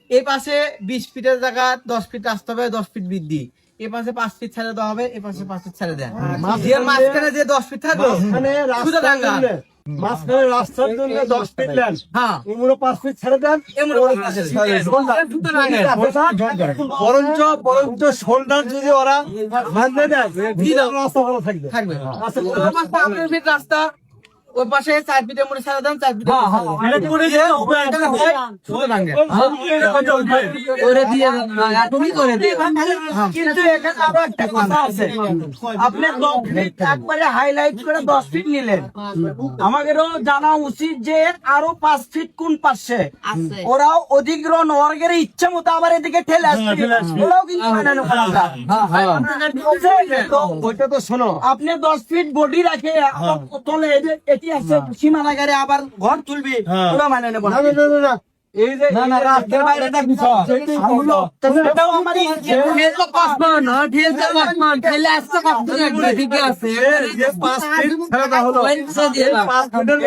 এই পাশে 20 ফিটের জায়গা 10 ফিট আসতে হবে, 10 ফিট বৃদ্ধি। এই পাশে 5 ফিট ছেড়ে দেওয়া হবে, এই পাশে 5 ফিট ছেড়ে দেন। যে মাঝখানে যে 10 ফিট থাকবে শুধু ডাঙ্গা মাঝখানে রাস্তার জন্য 10 ফিট নেন, হ্যাঁ এগুলো 5 ফিট ছেড়ে দেন। বরঞ্চ শোল্ডার যদি ওরা বাঁধে দেয়, রাস্তা ভালো থাকবে। থাকবে রাস্তা ওই পাশে 4 ফিটের মধ্যে ছেড়ে দেন, 4 ফিট কিন্তু এখানে আরো একটা কথা আছে, আপনি 10 ফিট একবারে হাইলাইট করে 10 ফিট নিলেন, আমাদেরও জানা উচিত যে আরো 5 ফিট কোন পাশে ওরাও অধিগ্রহণ ওয়ার্গের ইচ্ছা মতো আবার এদিকে ঠেলে আসবে, ওরাও কিন্তু মেনে নেবে না। তো ওইটা তো শোনো, আপনি 10 ফিট বডি রাখে তলে এটি আছে সীমানাগারে আবার ঘর তুলবি, ওরা মানে নেব না। না এই যে রাস্তার বাইরে দেখছো এটাও আমার ইচ্ছে। যে 5 ফিট ছেড়ে দেওয়া হলো, 5 ফিটের